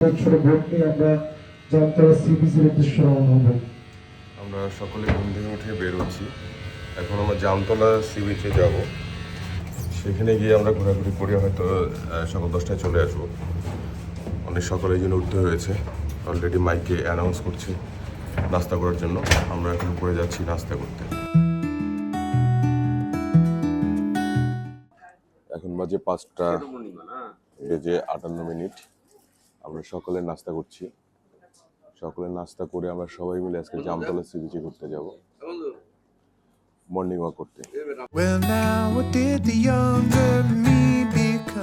আমরা সকলে ঘুম থেকে উঠে বের হচ্ছি। এখন আমরা জামতলা সি বিচে যাব। সেখানে গিয়ে আমরা ঘোরাঘুরি করে হয়তো সকাল 10টায় চলে আসবো। অনেক সকালে এই জন্য উঠতে হয়েছে, অলরেডি মাইকে অ্যানাউন্স করছে নাস্তা করার জন্য। আমরা এখন উপরে যাচ্ছি নাস্তা করতে। এখন বাজে 5টা বেজে 58 আমরা সকলে নাস্তা করছি। সকলে নাস্তা করে আমরা সবাই মিলে আজকে জামতলা সি বিচে ঘুরতে যাব, মর্নিং ওয়াক করতে।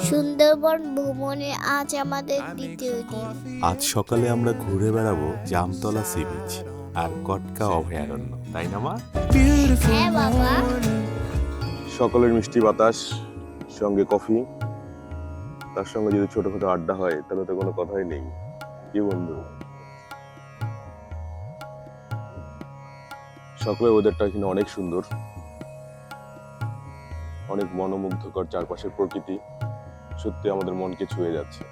সুন্দরবন ভ্রমণে আজ আমাদের দ্বিতীয় দিন। আজ সকালে আমরা ঘুরে বেড়াবো জামতলা সি বিচ আর কটকা অভয়ারণ্য, তাই না মা? হ্যাঁ বাবা। সকালের মিষ্টি বাতাস, সঙ্গে কফি, তার সঙ্গে যদি ছোটখাটো আড্ডা হয় তাহলে তো কোনো কথাই নেই, কি বন্ধু? সকালের ওয়েদারটা এখানে অনেক সুন্দর, অনেক মনোমুগ্ধকর। চারপাশের প্রকৃতি সত্যি আমাদের মনকে ছুঁয়ে যাচ্ছে।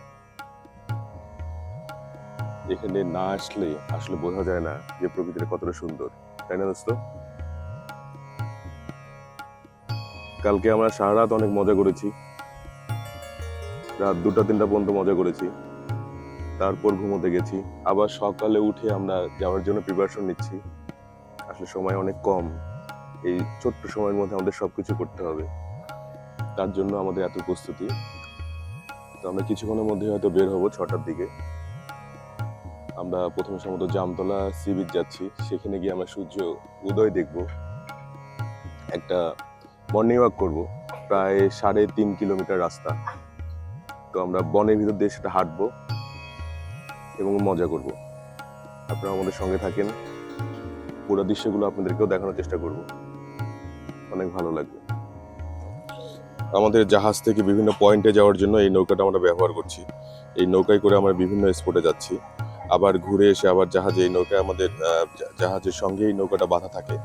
এখানে না আসলে আসলে বোঝা যায় না যে প্রকৃতিটা কতটা সুন্দর, তাই না দোস্ত? কালকে আমরা সারা রাত অনেক মজা করেছি, রাত 2টা-3টা পর্যন্ত মজা করেছি, তারপর ঘুমোতে গেছি। আবার সকালে উঠে আমরা যাওয়ার জন্য প্রিপারেশন নিচ্ছি। আসলে সময় অনেক কম, এই ছোট্ট সময়ের মধ্যে আমাদের সবকিছু করতে হবে, তার জন্য আমাদের এত প্রস্তুতি। তো আমরা কিছুক্ষণের মধ্যে হয়তো বের হবো 6টার দিকে। আমরা প্রথমে সম্ভবত জামতলা সি বিচ যাচ্ছি, সেখানে গিয়ে আমরা সূর্য উদয় দেখব, একটা মর্নিং ওয়াক করবো, প্রায় 3.5 কিলোমিটার রাস্তা। তো আমরা বনের ভিতর দিয়ে সেটা হাঁটবো এবং মজা করব। আপনারা আমাদের সঙ্গে থাকেন, পুরো দৃশ্যগুলো আপনাদেরকেও দেখানোর চেষ্টা করব, অনেক ভালো লাগবে। আমাদের জাহাজ থেকে বিভিন্ন পয়েন্টে যাওয়ার জন্য এই নৌকাটা আমরা ব্যবহার করছি। এই নৌকায় করে আমরা বিভিন্ন স্পটে যাচ্ছি, আবার ঘুরে এসে আবার জাহাজে, এই নৌকায় আমাদের জাহাজের সঙ্গে এই নৌকাটা বাঁধা থাকে,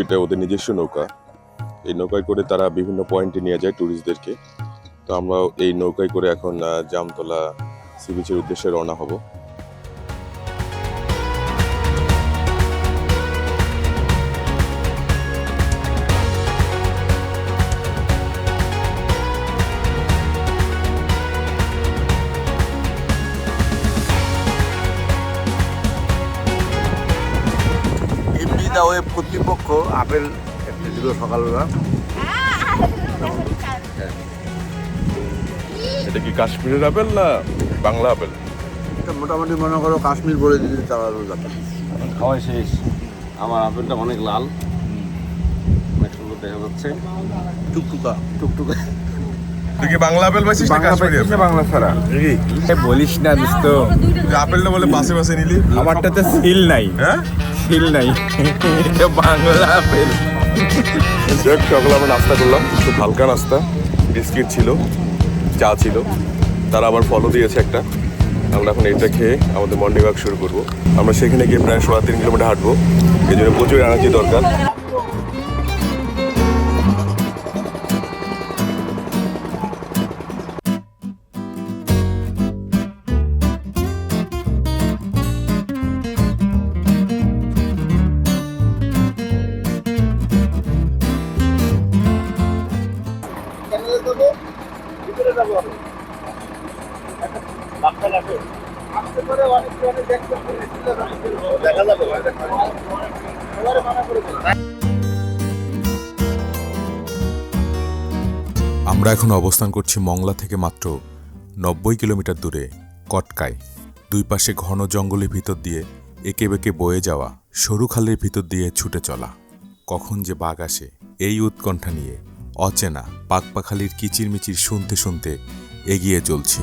এটা ওদের নিজস্ব নৌকা। এই নৌকায় করে তারা বিভিন্ন পয়েন্টে নিয়ে যায় ট্যুরিস্টদেরকে। তো আমরা এই নৌকায় করে এখন জামতলা সি বিচের উদ্দেশ্যে রওনা হব। এমনিটা ওই কর্তৃপক্ষ আপেল একটা দিল সকালবেলা। এটা কি কাশ্মীরের আপেল না বাংলা আপেল? এটা মোটামুটি মনে করো কাশ্মীর বলে দিতে চালানো যাবে। খাওয়া শেষ। আমার আপেলটা অনেক লাল, অনেক সুন্দর দেখা যাচ্ছে, টুকটুকা টুকটুকে। তুই কি বাংলা আপেল পাইছিস না কাশ্মীরি আপেল? বাংলা ছাড়া বলিস না দোস্ত, আপেলটা বলে বাসে বাসে নিলি, আমারটাতে সিল নাই। হ্যাঁ সিল নাই, এটা বাংলা আপেল। যাক, সকালে আমরা নাস্তা করলাম, খুব হালকা নাস্তা, বিস্কিট ছিল, চা ছিল, তারা আবার ফলও দিয়েছে একটা। আমরা এখন এটা খেয়ে আমাদের মর্নিং ওয়াক শুরু করবো। আমরা সেখানে গিয়ে প্রায় 3.5 কিলোমিটার হাঁটবো, এই জন্য প্রচুর এনার্জি দরকার। আমরা এখন অবস্থান করছি মংলা থেকে মাত্র 90 কিলোমিটার দূরে কটকায়। দুই পাশে ঘন জঙ্গলের ভিতর দিয়ে এঁকে বেঁকে বয়ে যাওয়া সরু খালের ভিতর দিয়ে ছুটে চলা। কখন যে বাঘ আসে এই উৎকণ্ঠা নিয়ে অচেনা পাকপাখালির কিচিরমিচির শুনতে শুনতে এগিয়ে চলছি।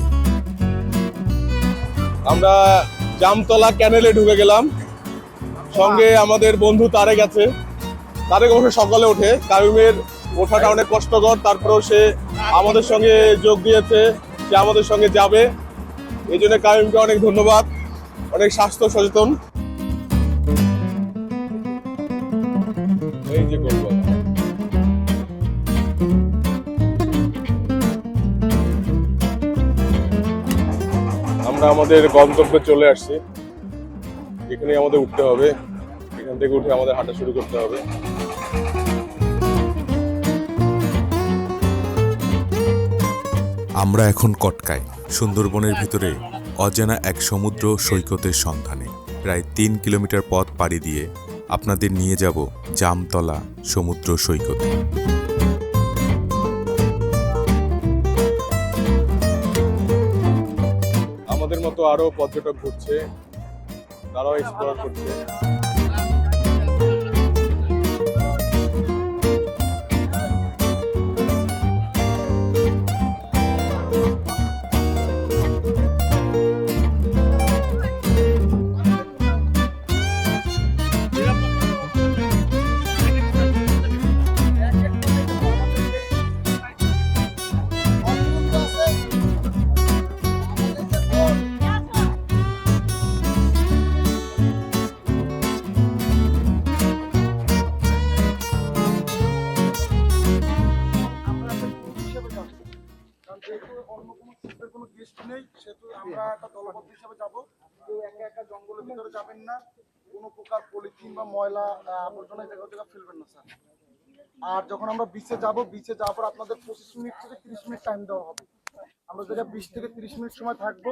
আমরা জামতলা ক্যানেলে ঢুকে গেলাম, সঙ্গে আমাদের বন্ধু তারেক আছে। তারেক অবশ্য সকালে ওঠে, কায়ুমের ওঠাটা অনেক কষ্টকর, তারপরেও সে আমাদের সঙ্গে যোগ দিয়েছে, সে আমাদের সঙ্গে যাবে। এই জন্য কায়ুমকে অনেক ধন্যবাদ, অনেক স্বাস্থ্য সচেতন। এই যে করবো আমরা আমাদের গন্তব্যে চলে আসছি। এখানেই আমাদের উঠতে হবে, এখান থেকে উঠে আমাদের হাঁটা শুরু করতে হবে। আমরা এখন কটকায়, সুন্দরবনের ভিতরে অজানা এক সমুদ্র সৈকতের সন্ধানে। প্রায় 3 কিলোমিটার পথ পাড়ি দিয়ে আপনাদের নিয়ে যাব জামতলা সমুদ্র সৈকতে। আমাদের মতো আরো পর্যটক ঘুরছে, তারাও এক্সপ্লোর করছে। কোনো গেস্ট নেই, সেহেতু আমরা একটা দলবদ্ধ হিসেবে যাব। কেউ একা একা জঙ্গলের ভিতরে যাবেন না, কোনো প্রকার পলিথিন বা ময়লা আবর্জনা জায়গা ফেলবেন না স্যার। আর যখন আমরা বিচে যাব, বিচে যাওয়ার পর আপনাদের 25 মিনিট থেকে 30 মিনিট টাইম দেওয়া হবে। আমরা যেটা 20 থেকে 30 মিনিট সময় থাকবো,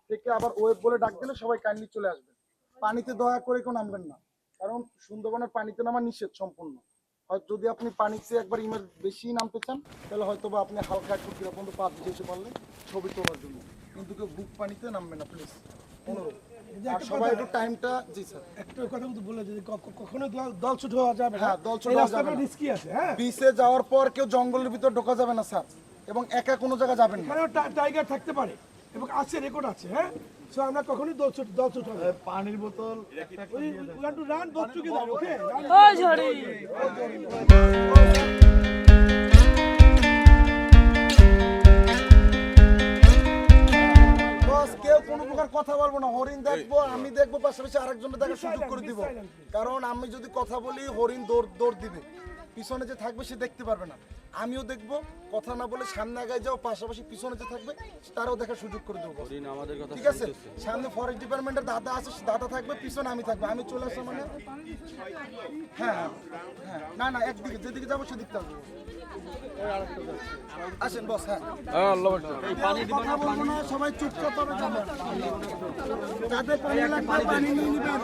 থেকে আবার ওয়েব বলে ডাক দিলে সবাই কাইন্ডলি চলে আসবে। পানিতে দয়া করে কেউ নামবেন না, কারণ সুন্দরবনের পানিতে নামা নিষেধ সম্পূর্ণ। হয়তো যদি আপনি পানিতে একবার বেশি নামতে চান, তাহলে হয়তো বা আপনি হালকা একটু কিরকম পা যেতে পারলে ছবি তোলার জন্য, কিন্তু কেউ বুক পানিতে নামবেন না প্লিজ, অনুরোধ। আর সবাই একটু টাইমটা, জি স্যার একটা কথা কিন্তু বলে যদি কখনো দল ছুট হওয়া যাবে না। হ্যাঁ, দল ছুট হওয়া যাবে না, রিস্কি আছে। হ্যাঁ, বিচে যাওয়ার পর কেউ জঙ্গলের ভিতর ঢোকা যাবে না স্যার, এবং একা কোনো জায়গা যাবেন না। এখানেও টাইগার থাকতে পারে এবং আছে, রেকর্ড আছে। হ্যাঁ, সো আমরা কখনোই দল ছুট হবে। পানির বোতল রান দল চুকে যাবে। ওকে, কেউ কোনো প্রকার কথা বলবো না। হরিণ দেখবো, আমি দেখবো, পাশাপাশি আরেকজনের দেখার সুযোগ করে দিব। কারণ আমি যদি কথা বলি, হরিণ দৌড় দিবে, পিছনে যে থাকবে সে দেখতে পারবে না। আমিও দেখবো, কথা না বলে সামনে আগায় যাও, পাশাপাশি পিছনে যে থাকবে তারাও দেখার সুযোগ করে দেবো। ঠিক আছে, সামনে ফরেস্ট ডিপার্টমেন্টের দাদা আছে, দাদা থাকবে, পিছনে আমি থাকবো। আমি চলে আসা মানে হ্যাঁ হ্যাঁ, না একদিকে, যেদিকে যাবো সেদিকটা আসবো। আসেন বস। হ্যাঁ, কথা বলবো না, সবাই চুপচাপ পাবে যাবেন। যাদের পানি লাগবে পানি নিয়ে নিবেন।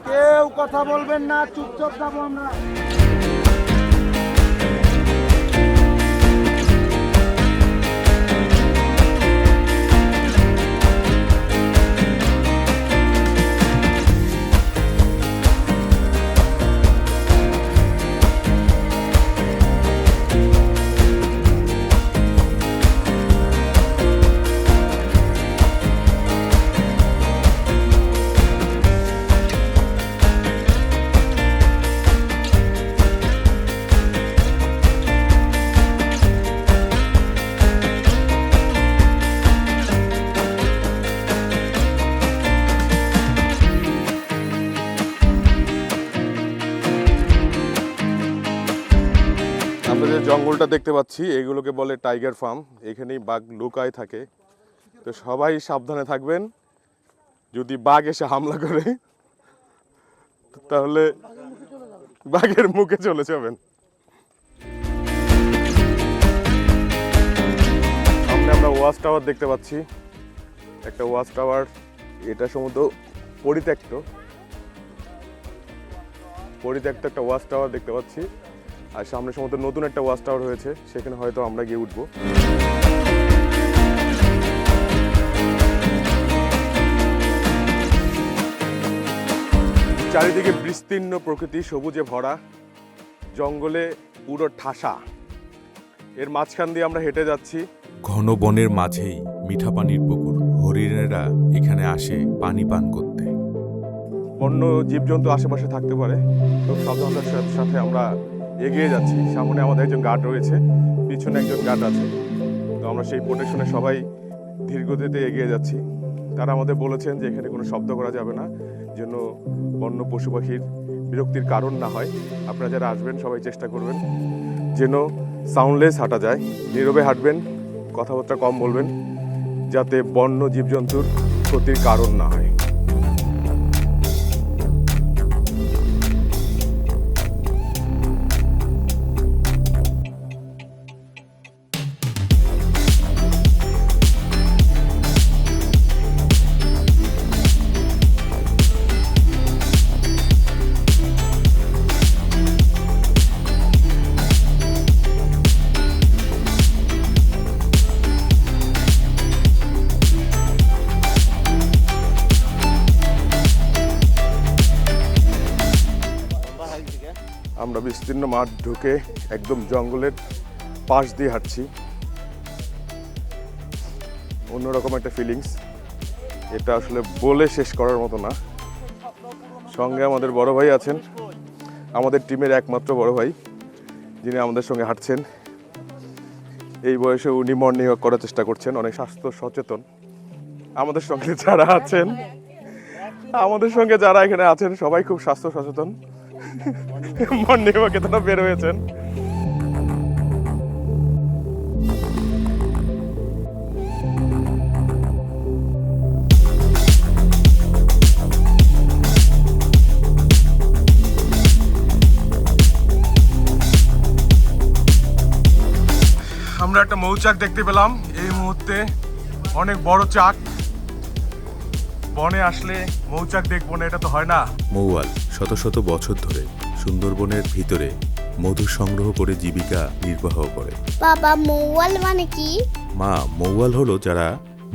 কেউ কথা বলবেন না, চুপচাপ যাবো আমরা। আমরা যে জঙ্গলটা দেখতে পাচ্ছি এগুলোকে বলে টাইগার ফার্ম। এখানেই বাঘ লুকায় থাকে, তো সবাই সাবধানে থাকবেন। যদি বাঘ এসে হামলা করে তাহলে বাঘের মুখে চলে যাবেন। সামনে আমরা ওয়াচ টাওয়ার দেখতে পাচ্ছি, একটা ওয়াচ টাওয়ার। এটা সম্ভবত পরিত্যক্ত একটা ওয়াচ টাওয়ার দেখতে পাচ্ছি। আর সামনে সম্ভবত নতুন একটা ওয়াচ টাওয়ার হয়েছে, সেখানে হয়তো আমরা গিয়ে উঠবো। চারিদিকে বিস্তীর্ণ প্রকৃতি, সবুজে ভরা, জঙ্গলে পুরো ঠাসা। এর মাঝখান দিয়ে আমরা হেঁটে যাচ্ছি। ঘন বনের মাঝেই মিঠা পানির পুকুর। হরিণেরা এখানে আসে পানি পান করতে। অন্য জীবজন্তু আশেপাশে থাকতে পারে, তো সাবধানতার সাথে আমরা এগিয়ে যাচ্ছি। সামনে আমাদের একজন গার্ড রয়েছে, পিছনে একজন গার্ড আছে, তো আমরা সেই প্রোটেকশনে সবাই ধীরগতিতে এগিয়ে যাচ্ছি। তারা আমাদের বলেছেন যে এখানে কোনো শব্দ করা যাবে না, যেন বন্য পশু পাখির বিরক্তির কারণ না হয়। আপনারা যারা আসবেন সবাই চেষ্টা করবেন যেন সাউন্ডলেস হাঁটা যায়, নীরবে হাঁটবেন, কথাবার্তা কম বলবেন, যাতে বন্য জীবজন্তুর ক্ষতির কারণ না হয়। আমরা বিস্তীর্ণ মাঠ ঢুকে একদম জঙ্গলের পাশ দিয়ে হাঁটছি। অন্যরকম একটা ফিলিংস, এটা আসলে বলে শেষ করার মতো না। সঙ্গে আমাদের বড় ভাই আছেন, আমাদের টিমের একমাত্র বড় ভাই, যিনি আমাদের সঙ্গে হাঁটছেন। এই বয়সে উনি মর্নিং ওয়াক করার চেষ্টা করছেন, অনেক স্বাস্থ্য সচেতন। আমাদের সঙ্গে যারা এখানে আছেন সবাই খুব স্বাস্থ্য সচেতন। মর্নিং ওয়াকে তারা বের হয়েছেন। আমরা একটা মৌচাক দেখতে পেলাম এই মুহূর্তে, অনেক বড় চাক। বনে আসলে মৌচাক দেখবো না, এটা তো হয় না। মৌয়াল শত শত বছর ধরে সুন্দরবনের ভিতরে মধু সংগ্রহ করে জীবিকা নির্বাহ করে। বাবা, মৌয়াল মানে কি? মা, মৌয়াল হলো যারা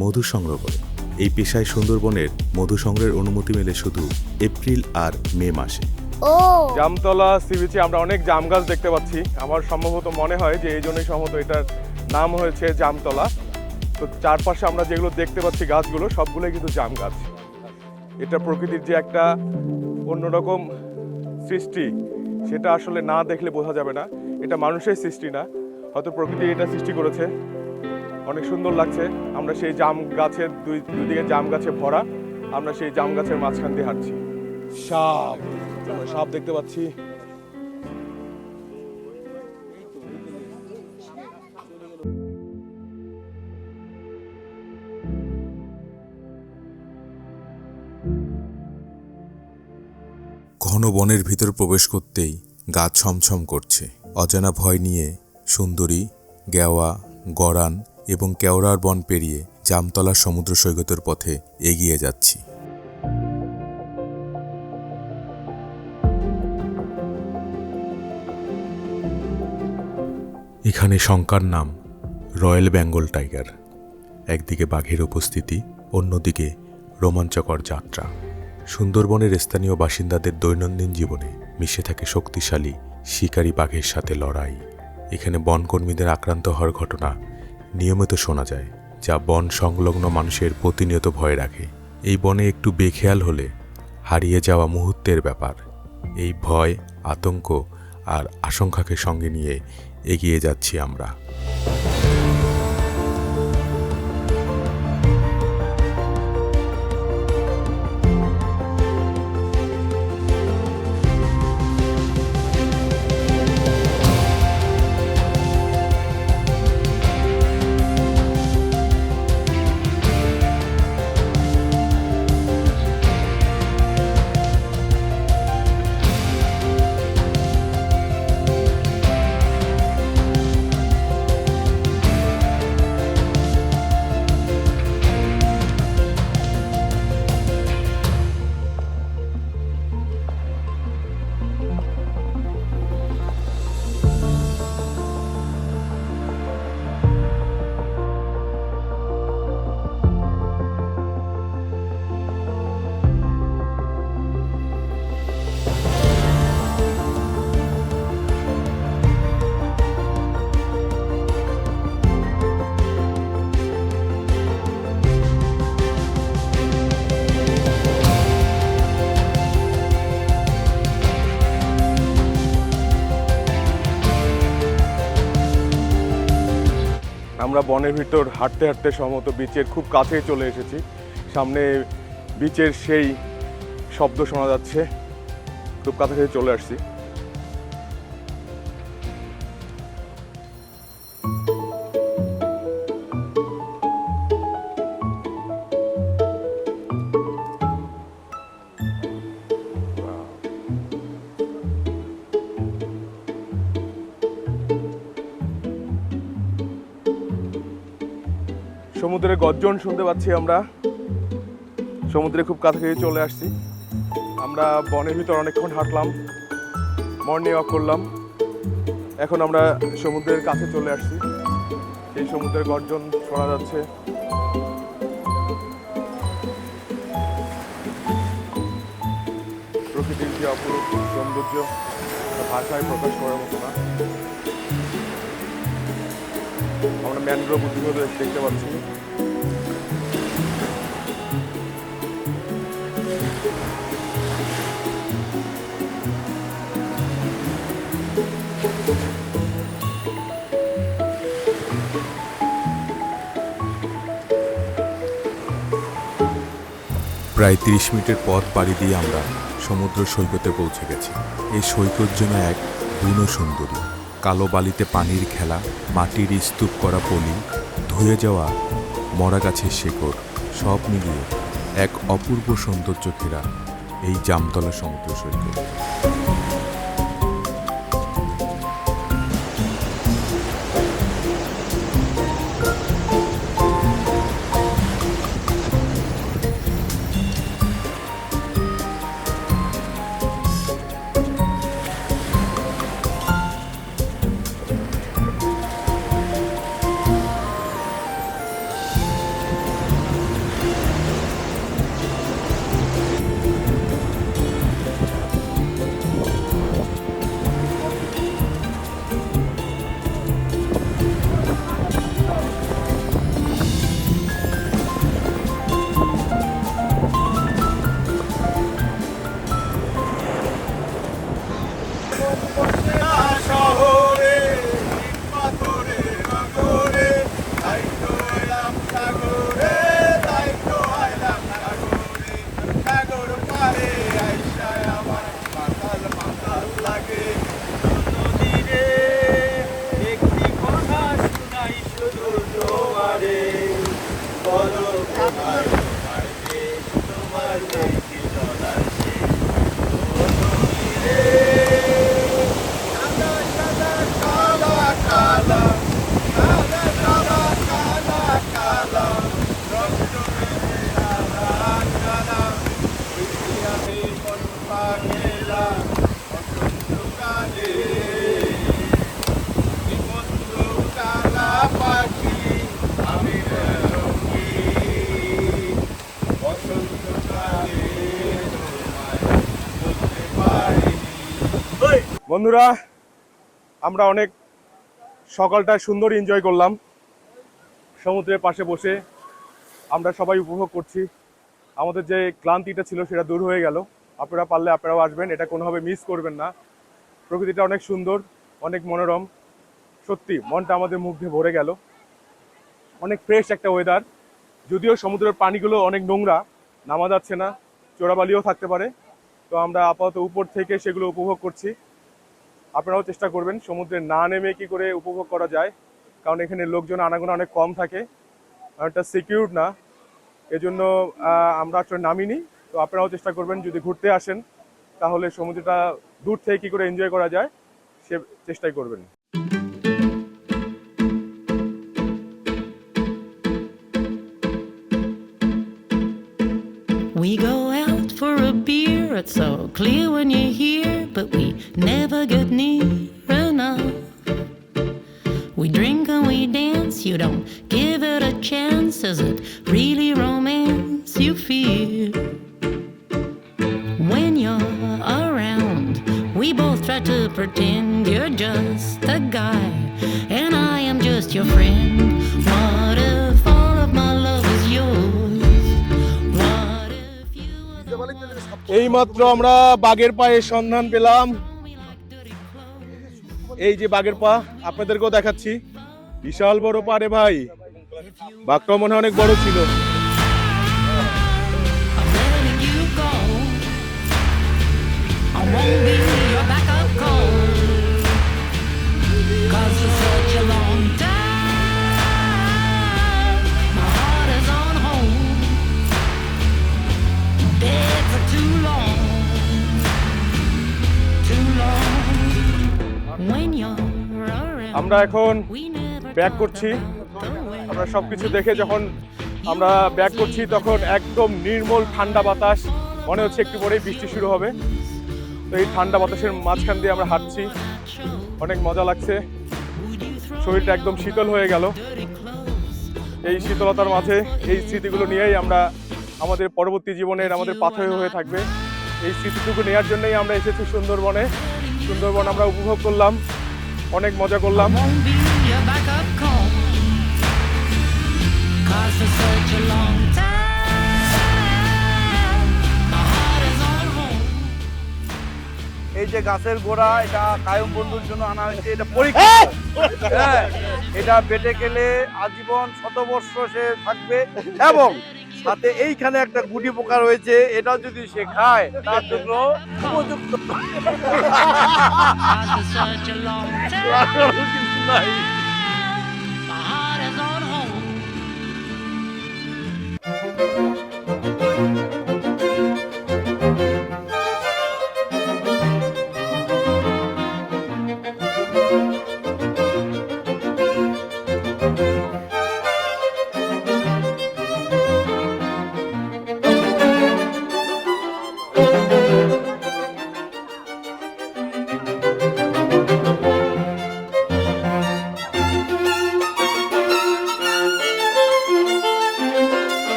মধু সংগ্রহ করে। এই পেশায় সুন্দরবনের মধু সংগ্রহের অনুমতি মেলে শুধু এপ্রিল আর মে মাসে। ও, জামতলা সি বিচে আমরা অনেক জাম গাছ দেখতে পাচ্ছি। আমার সম্ভবত মনে হয় যে এই জন্যই সম্ভবত এটার নাম হয়েছে জামতলা। তো চারপাশে আমরা যেগুলো দেখতে পাচ্ছি গাছগুলো সবগুলোই কিন্তু জাম গাছ। এটা প্রকৃতির যে একটা অন্যরকম সৃষ্টি, সেটা আসলে না দেখলে বোঝা যাবে না। এটা মানুষের সৃষ্টি না, হয়তো প্রকৃতি এটা সৃষ্টি করেছে। অনেক সুন্দর লাগছে। আমরা সেই জাম গাছের দুদিকে জাম গাছে ভরা, আমরা সেই জাম গাছের মাঝখান দিয়ে হাঁটছি। সাপ দেখতে পাচ্ছি। ঘন বনের ভিতর প্রবেশ করতেই গা ছমছম করছে। অজানা ভয় নিয়ে সুন্দরী, গেওয়া, গরান এবং কেওড়ার বন পেরিয়ে জামতলা সমুদ্র সৈকতের পথে এগিয়ে যাচ্ছি। এখানে শঙ্কার নাম রয়্যাল বেঙ্গল টাইগার। একদিকে বাঘের উপস্থিতি, অন্যদিকে রোমাঞ্চকর যাত্রা। সুন্দরবনের স্থানীয় বাসিন্দাদের দৈনন্দিন জীবনে মিশে থাকে শক্তিশালী শিকারী বাঘের সাথে লড়াই। এখানে বনকর্মীদের আক্রান্ত হওয়ার ঘটনা নিয়মিত শোনা যায়, যা বন সংলগ্ন মানুষের প্রতিনিয়ত ভয় রাখে। এই বনে একটু বেখেয়াল হলে হারিয়ে যাওয়া মুহূর্তের ব্যাপার। এই ভয়, আতঙ্ক আর আশঙ্কাকে সঙ্গে নিয়ে এগিয়ে যাচ্ছি আমরা। আমরা বনের ভিতর হাঁটতে হাঁটতে সম্ভবত বিচের খুব কাছেই চলে এসেছি। সামনে বিচের সেই শব্দ শোনা যাচ্ছে, খুব কাছাকাছি চলে আসছি। সমুদ্রের গর্জন শুনতে পাচ্ছি আমরা। সমুদ্রে খুব কাছাকাছি চলে আসছি। আমরা বনের ভিতর অনেকক্ষণ হাঁটলাম, মর্নিং ওয়াক করলাম। এখন আমরা সমুদ্রের কাছে চলে আসছি। সেই সমুদ্রের গর্জন শোনা যাচ্ছে। প্রকৃতির যে অপরূপ সৌন্দর্য ভাষায় প্রকাশ করার মতো না। আমরা ম্যানগ্রোভ উদ্ভিদ দেখতে পাচ্ছি। প্রায় 30 মিনিটের পথ পাড়ি দিয়ে আমরা সমুদ্র সৈকতে পৌঁছে গেছি। এই সৈকত যেন এক বুনো সুন্দরী। কালো বালিতে পানির খেলা, মাটির স্তূপ করা পলি, ধুয়ে যাওয়া মরা গাছের শেকড়, সব মিলিয়ে এক অপূর্ব সৌন্দর্য ঘেরা এই জামতলা সমুদ্র সৈকত। বন্ধুরা, আমরা অনেক সকালটা সুন্দর এনজয় করলাম। সমুদ্রের পাশে বসে আমরা সবাই উপভোগ করছি। আমাদের যে ক্লান্তিটা ছিল সেটা দূর হয়ে গেল। আপনারা পারলে আপনারাও আসবেন, এটা কোনোভাবে মিস করবেন না। প্রকৃতিটা অনেক সুন্দর, অনেক মনোরম। সত্যি মনটা আমাদের মুগ্ধে ভরে গেল। অনেক ফ্রেশ একটা ওয়েদার। যদিও সমুদ্রের পানিগুলো অনেক নোংরা, নামা যাচ্ছে না, চোরাবালিও থাকতে পারে। তো আমরা আপাতত উপর থেকে সেগুলো উপভোগ করছি। আপনারাও চেষ্টা করবেন সমুদ্রে না নেমে কি করে উপভোগ করা যায়, কারণ এখানে লোকজন আনাগোনা অনেক কম থাকে, এটা সিকিউর না। এজন্য আমরা আসলে নামিনি। তো আপনারাও চেষ্টা করবেন যদি ঘুরতে আসেন তাহলে সমুদ্রটা দূর থেকে কি করে এনজয় করা যায় সে চেষ্টাই করবেন। We go out for a beer, it's so clear when you're here, but we never get near enough. We drink and we dance, you don't give it a chance. Is it really romance you feel? When you're around, we both try to pretend you're just a guy, and I am just your friend. What if all of my love is yours? What if you were the one এইমাত্র আমরা বাঘের পায়ের সন্ধান পেলাম। এই যে বাঘের পা, আপনাদেরকেও দেখাচ্ছি। বিশাল বড় পা রে ভাই, বাঘটা মনে হয় অনেক বড় ছিল। I'm letting you go. I won't be your backup call, 'cause for such a long time my heart is on hold. Dead for too long. When you're around, আমরা এখন we never ব্যাক talk করছি। about the way আমরা সব কিছু দেখে যখন আমরা back করছি তখন একদম নির্মল ঠান্ডা বাতাস, মনে হচ্ছে একটু পরেই বৃষ্টি শুরু হবে। তো এই ঠান্ডা বাতাসের মাঝখান দিয়ে আমরা হাঁটছি, অনেক মজা লাগছে, শরীরটা একদম শীতল হয়ে গেল। এই শীতলতার মাঝে এই স্মৃতিগুলো নিয়েই আমরা আমাদের পরবর্তী জীবনের আমাদের পাথেয় হয়ে থাকবে। এই স্মৃতিটুকু নেওয়ার জন্যই আমরা এসেছি সুন্দরবনে। সুন্দরবন আমরা উপভোগ করলাম, অনেক মজা করলাম। Won't be your backup call. 'Cause for such a long time, my heart is on hold. এই যে গাছের গোড়া, এটা কায়ম বন্ধুর জন্য আনা হয়েছে, এটা পরীক্ষা। হ্যাঁ, এটা বেটে গেলে আজীবন শতবর্ষ সে থাকবে, এবং সাথে এইখানে একটা গুটি পোকা রয়েছে, এটা যদি সে খায় তার জন্য উপযুক্ত। 'Cause for such a long time, কিছু নাই। my heart is on hold.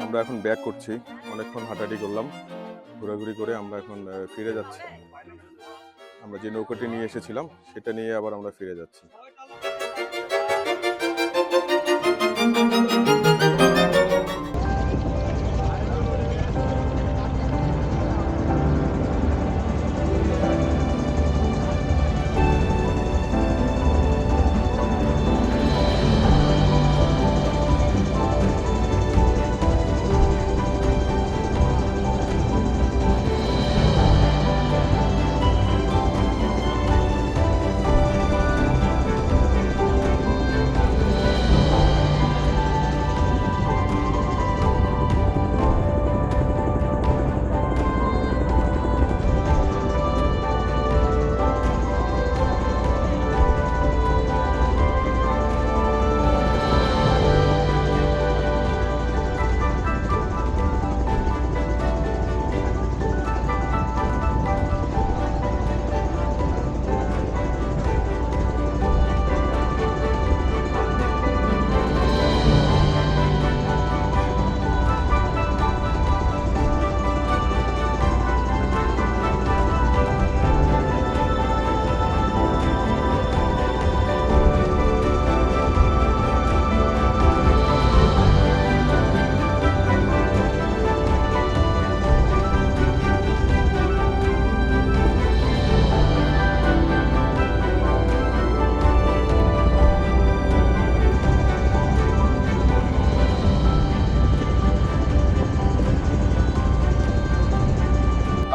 আমরা এখন ব্যাক করছি, অনেকক্ষণ হাঁটাহাঁটি করলাম, ঘোরাঘুরি করে আমরা এখন ফিরে যাচ্ছি। আমরা যে নৌকাটি নিয়ে এসেছিলাম সেটা নিয়ে আবার আমরা ফিরে যাচ্ছি।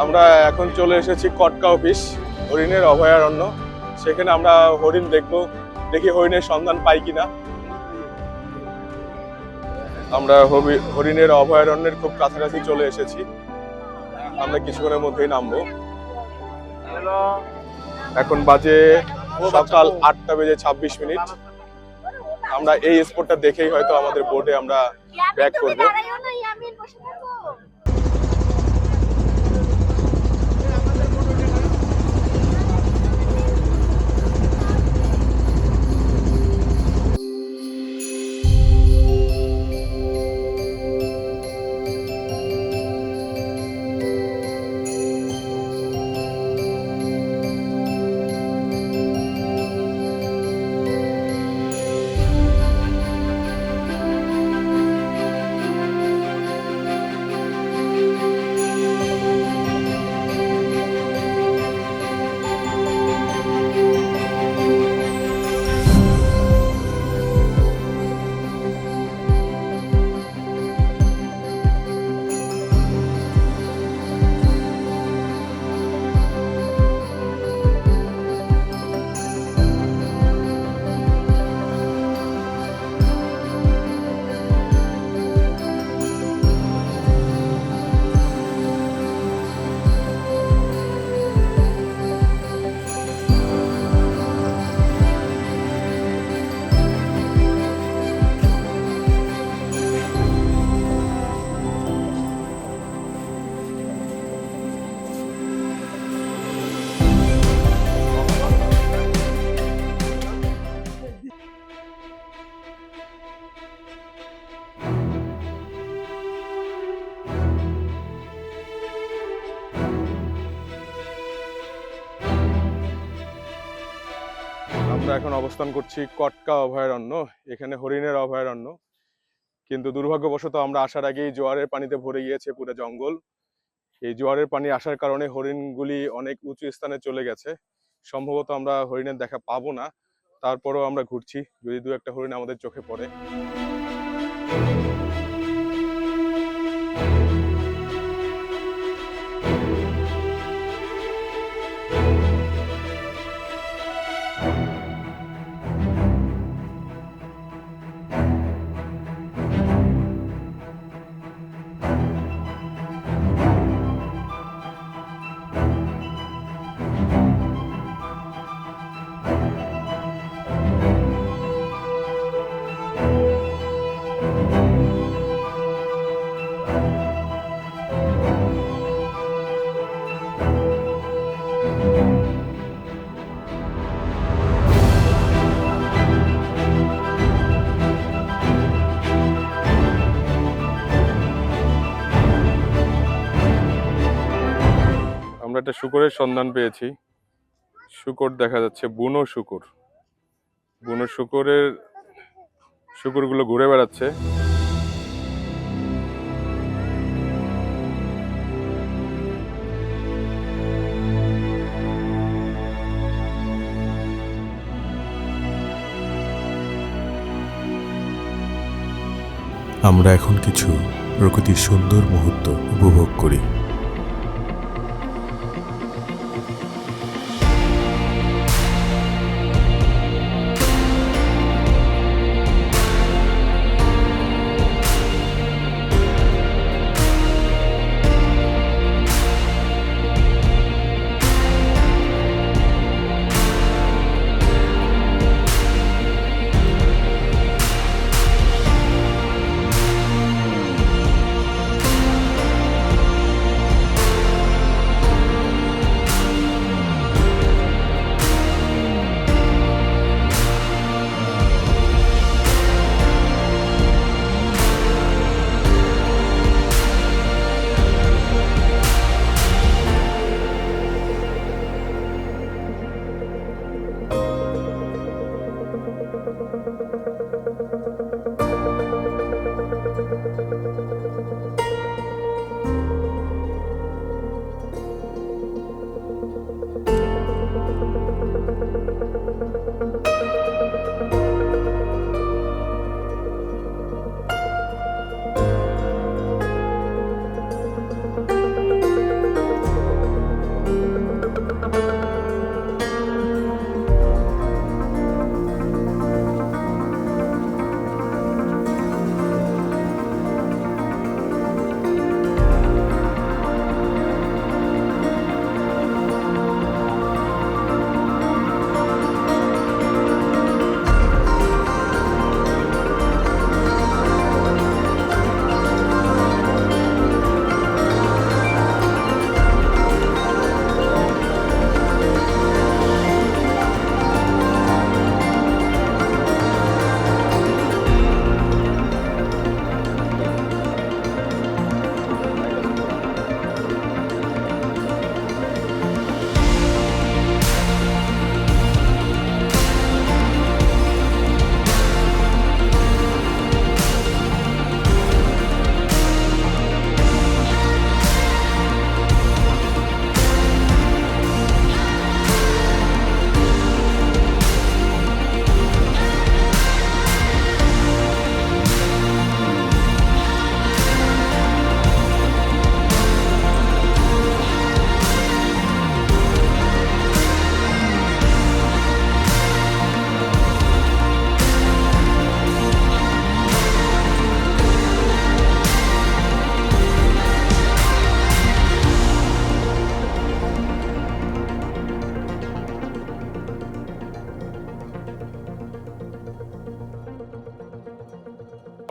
আমরা এখন চলে এসেছি কটকা অফিস, হরিণের অভয়ারণ্য। সেখানে আমরা হরিণ দেখবো, দেখি হরিণের সন্ধান পাই কিনা। আমরা হরিণের অভয়ারণ্যের খুব কাছাকাছি চলে এসেছি, আমরা কিছুক্ষণের মধ্যেই নামবো। এখন বাজে সকাল 8:26। আমরা এই স্পটটা দেখেই হয়তো আমাদের বোটে আমরা ব্যাক করবো। আমরা এখন অবস্থান করছি কটকা অভয়ারণ্য। এখানে হরিণের অভয়ারণ্য, কিন্তু দুর্ভাগ্যবশত আমরা আসার আগেই জোয়ারের পানিতে ভরে গিয়েছে পুরো জঙ্গল। এই জোয়ারের পানি আসার কারণে হরিণগুলি অনেক উঁচু স্থানে চলে গেছে। সম্ভবত আমরা হরিণের দেখা পাবো না, তারপরেও আমরা ঘুরছি, যদি দু একটা হরিণ আমাদের চোখে পড়ে। আমরা একটা শূকরের সন্ধান পেয়েছি। শূকর দেখা যাচ্ছে, বুনো শূকর। বুনো শূকরগুলো ঘুরে বেড়াচ্ছে। আমরা এখন কিছু প্রকৃতির সুন্দর মুহূর্ত উপভোগ করি।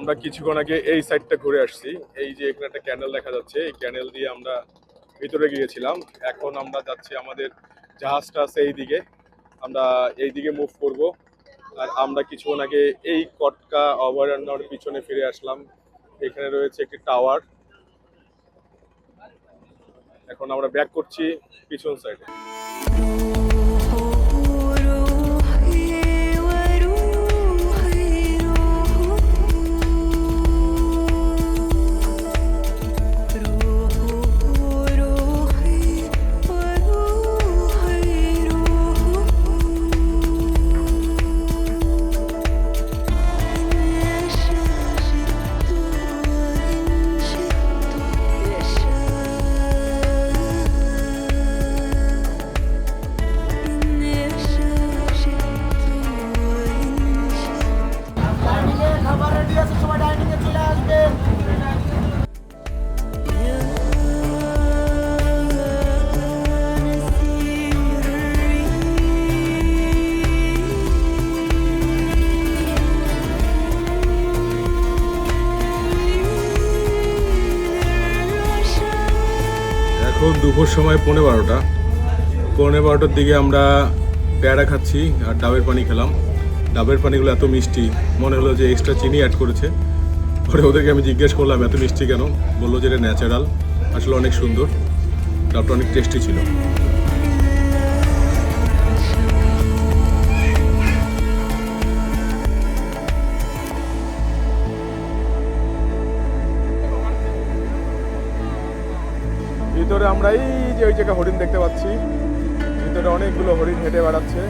আমরা কিছুক্ষণ আগে এই সাইডটা ঘুরে আসছি। এই যে এখানে একটা ক্যানেল দেখা যাচ্ছে, এই ক্যানেল দিয়ে আমরা ভিতরে গিয়েছিলাম। এখন আমরা যাচ্ছি, আমাদের জাহাজটা আছে এই দিকে, আমরা এই দিকে মুভ করব। আর আমরা কিছুক্ষণ আগে এই কটকা অভয়ারণ্যের পিছনে ফিরে আসলাম। এখানে রয়েছে একটি টাওয়ার। এখন আমরা ব্যাক করছি পিছন সাইডে। এখন দুপুর সময় 12:15টার দিকে আমরা পেয়ারা খাচ্ছি আর ডাবের পানি খেলাম। ডাবের পানিগুলো এত মিষ্টি, মনে হলো যে এক্সট্রা চিনি অ্যাড করেছে। পরে ওদেরকে আমি জিজ্ঞেস করলাম এত মিষ্টি কেন, বললো যে এটা ন্যাচারাল, আসলে অনেক সুন্দর, ডাবটা অনেক টেস্টি ছিল। ভিতরে আমরা এই যে ওই জায়গায় হরিণ দেখতে পাচ্ছি, ভিতরে অনেকগুলো হরিণ হেঁটে বেড়াচ্ছে।